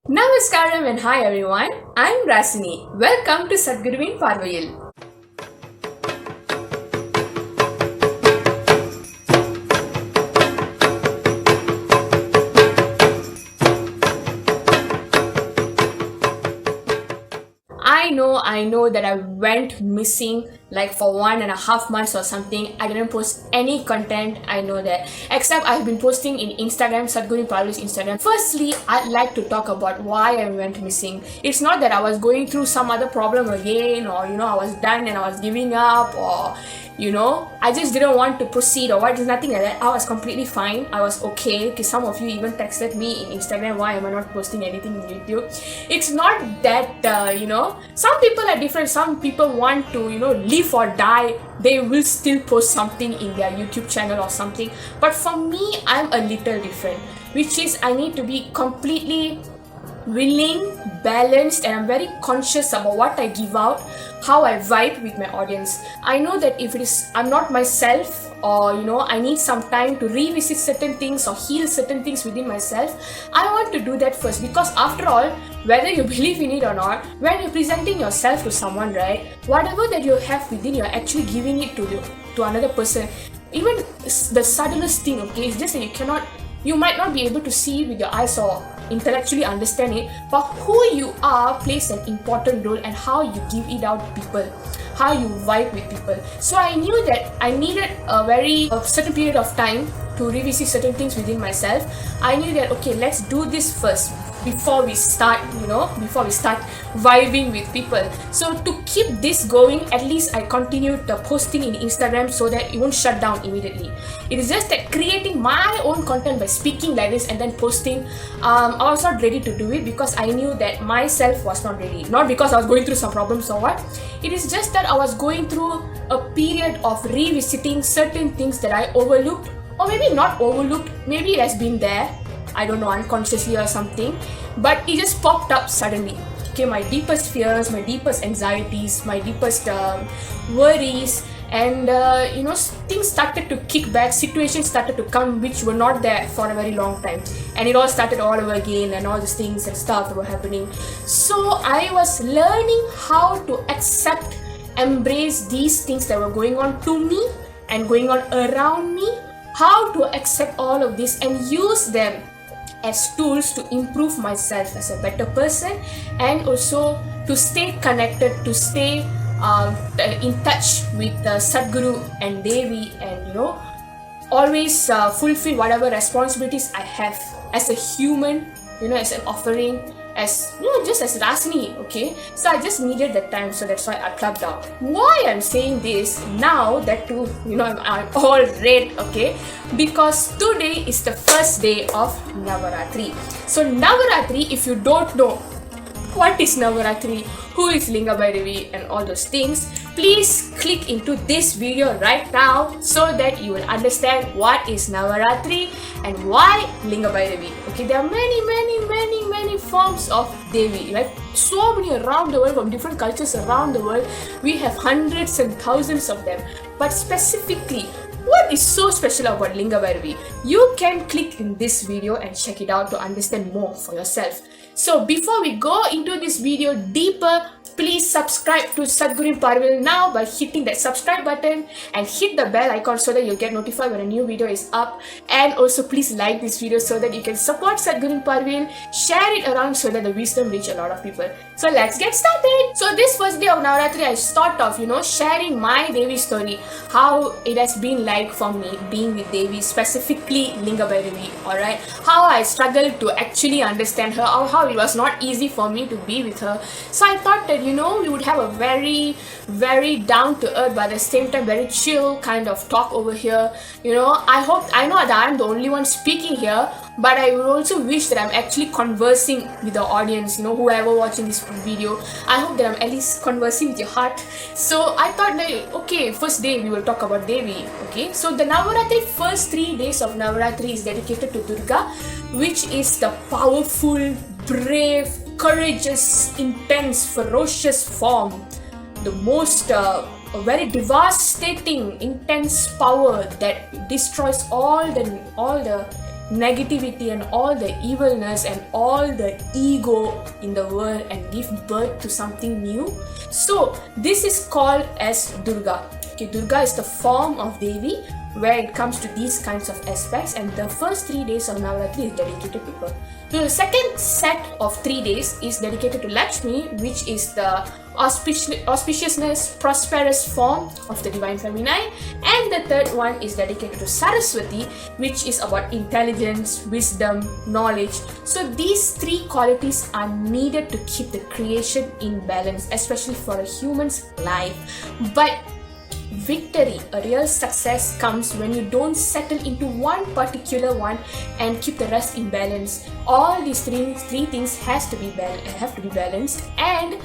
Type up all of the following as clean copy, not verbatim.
Namaskaram and hi everyone, I'm Rasini. Welcome to Sadhguruvin Paarvaiyil. I know that I went missing like for 1.5 months or something. I didn't post any content, I know that. Except I've been posting in Instagram, Sadhguruvin Paarvaiyil's Instagram. Firstly, I'd like to talk about why I went missing. It's not that I was going through some other problem again or I was done and I was giving up or I just didn't want to proceed or what. There's nothing like that. I was completely fine. I was okay. Because some of you even texted me in Instagram, why am I not posting anything in YouTube? It's not that, some people are different. Some people want to, live or die. They will still post something in their YouTube channel or something. But for me, I'm a little different. Which is I need to be completely willing, balanced, and I'm very conscious about what I give out, how I vibe with my audience. I know that if I'm not myself or I need some time to revisit certain things or heal certain things within myself, I want to do that first, because after all, whether you believe in it or not, when you're presenting yourself to someone, right, whatever that you have within, you're actually giving it to another person. Even the subtlest thing, okay, it's just that you might not be able to see it with your eyes or intellectually understand it, but who you are plays an important role, and how you give it out to people, how you vibe with people. So I knew that I needed a certain period of time to revisit certain things within myself. I knew that, okay, let's do this first before we start vibing with people. So to keep this going, at least I continued the posting in Instagram so that it won't shut down immediately. It is just that creating my own content by speaking like this and then posting, I was not ready to do it because I knew that myself was not ready. Not because I was going through some problems or what. It is just that I was going through a period of revisiting certain things that I overlooked, or maybe not overlooked, maybe it has been there, I don't know, unconsciously or something, but it just popped up suddenly. Okay, my deepest fears, my deepest anxieties, my deepest worries, and things started to kick back, situations started to come which were not there for a very long time, and it all started all over again, and all these things and stuff that were happening. So I was learning how to accept, embrace these things that were going on to me and going on around me, how to accept all of this and use them as tools to improve myself as a better person, and also to stay connected, to stay in touch with Sadhguru and Devi, and always fulfill whatever responsibilities I have as a human, as an offering, as just as Rasini. Okay, so I just needed that time, so that's why I clubbed out. Why I'm saying this now that I'm all red, okay, because today is the first day of Navratri. So Navratri, if you don't know what is Navratri, who is Linga Bhairavi, and all those things, please click into this video right now so that you will understand what is Navratri and why Linga Bhairavi. Okay, there are many forms of Devi, like so many around the world, from different cultures around the world. We have hundreds and thousands of them, but specifically, what is so special about Linga Bhairavi? You can click in this video and check it out to understand more for yourself. So before we go into this video deeper, please subscribe to Sadhguruvin Paarvaiyil now by hitting that subscribe button and hit the bell icon so that you'll get notified when a new video is up. And also please like this video so that you can support Sadhguruvin Paarvaiyil, share it around so that the wisdom reach a lot of people. So let's get started. So this first day of Navratri, I start off, sharing my Devi story, how it has been like for me being with Devi, specifically Linga Bhairavi, alright? How I struggled to actually understand her, or how it was not easy for me to be with her. So I thought that, we would have a very, very down to earth, but at the same time very chill kind of talk over here. I know that I'm the only one speaking here, but I would also wish that I'm actually conversing with the audience, whoever watching this video. I hope that I'm at least conversing with your heart. So I thought that, okay, first day we will talk about Devi. Okay, so the Navratri, first 3 days of Navratri is dedicated to Durga, which is the powerful, brave, courageous, intense, ferocious form, the most very devastating, intense power that destroys all the negativity and all the evilness and all the ego in the world and give birth to something new. So this is called as Durga. Okay, Durga is the form of Devi where it comes to these kinds of aspects, and the first 3 days of Navratri is dedicated to her. So the second set of 3 days is dedicated to Lakshmi, which is the auspiciousness, prosperous form of the divine feminine, and the third one is dedicated to Saraswati, which is about intelligence, wisdom, knowledge. So these 3 qualities are needed to keep the creation in balance, especially for a human's life. But victory, a real success, comes when you don't settle into one particular one and keep the rest in balance. All these three things have to be balanced, and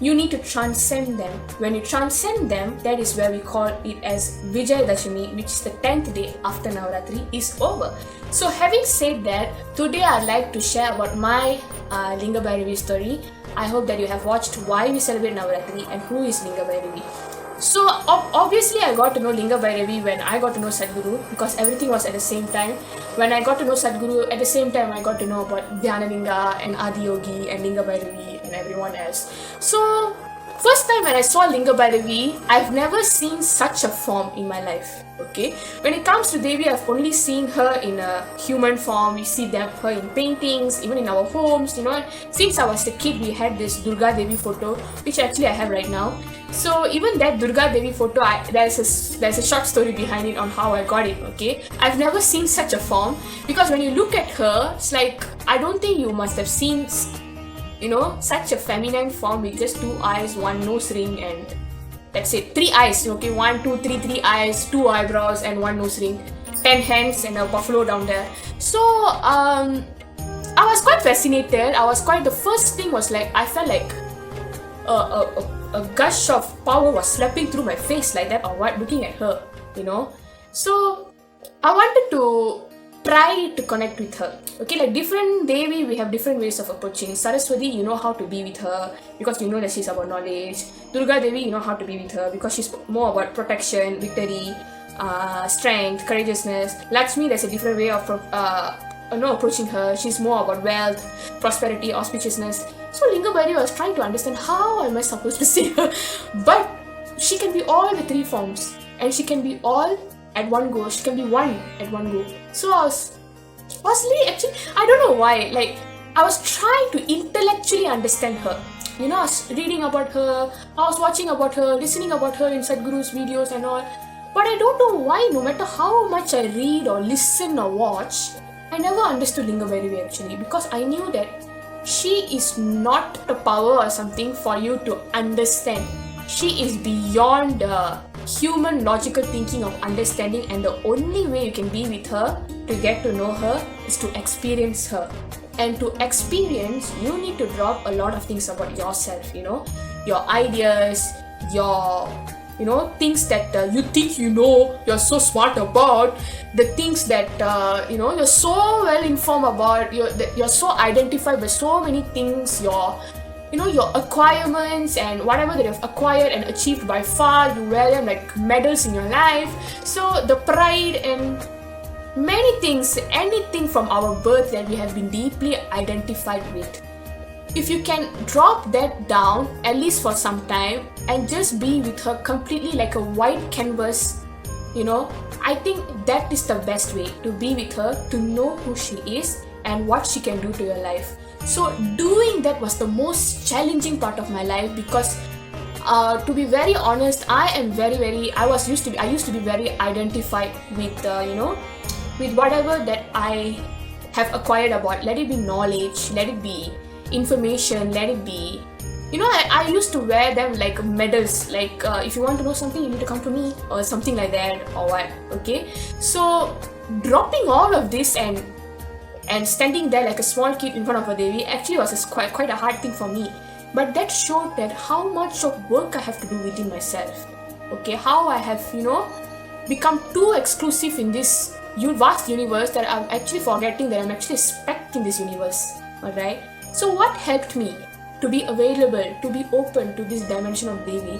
you need to transcend them. When you transcend them, that is where we call it as Vijayadashami, which is the 10th day after Navratri is over. So having said that, today I'd like to share about my Linga Bhairavi story. I hope that you have watched why we celebrate Navratri and who is Linga Bhairavi. So obviously I got to know Linga Bhairavi when I got to know Sadhguru, because everything was at the same time. When I got to know Sadhguru, at the same time I got to know about Dhyanalinga and Adiyogi and Linga Bhairavi and everyone else. So first time when I saw Linga Bhairavi, I've never seen such a form in my life. Okay, when it comes to Devi, I've only seen her in a human form. We see her in paintings, even in our homes. Since I was a kid, we had this Durga Devi photo, which actually I have right now. So even that Durga Devi photo, there's a short story behind it on how I got it. Okay, I've never seen such a form, because when you look at her, it's like, I don't think you must have seen such a feminine form with just 2 eyes, 1 nose ring, and that's it. 3 eyes, okay, 1, 2, 3, 3 eyes, 2 eyebrows, and 1 nose ring, 10 hands, and a buffalo down there. So I was quite fascinated. The first thing was like, I felt like a gush of power was slapping through my face like that, or what, looking at her, So I wanted to try to connect with her. Okay, like different Devi, we have different ways of approaching. Saraswati, you know how to be with her because you know that she's about knowledge. Durga Devi, you know how to be with her because she's more about protection, victory, strength, courageousness. Lakshmi, there's a different way of approaching her. She's more about wealth, prosperity, auspiciousness. So Linga Bhairavi, I was trying to understand how am I supposed to see her, but she can be all the 3 forms, and she can be all at one go. She can be one at one go. So I was really, actually, I don't know why, like I was trying to intellectually understand her. I was reading about her, I was watching about her, listening about her in Sadhguru's videos and all. But I don't know why, no matter how much I read or listen or watch, I never understood Linga Bhairavi actually, because I knew that she is not a power or something for you to understand. She is beyond the human logical thinking of understanding, and the only way you can be with her, to get to know her, is to experience her. And to experience, you need to drop a lot of things about yourself, your ideas, your things that you think you're so smart about, the things that you're so well informed about, you're so identified by so many things, your acquirements and whatever that you've acquired and achieved by far, you wear them like medals in your life. So the pride and many things, anything from our birth that we have been deeply identified with. If you can drop that down, at least for some time, and just be with her completely like a white canvas, I think that is the best way to be with her, to know who she is and what she can do to your life. So doing that was the most challenging part of my life, because to be very honest, I used to be very identified with with whatever that I have acquired about. Let it be knowledge, let it be information, let it be I used to wear them like medals, like if you want to know something, you need to come to me, or something like that, or what. Okay, so dropping all of this and standing there like a small kid in front of a Devi actually was quite a hard thing for me. But that showed that how much of work I have to do within myself. Okay, how I have become too exclusive in this vast universe that I'm actually forgetting that I'm actually a speck in this universe. Alright, so what helped me to be available, to be open to this dimension of Devi,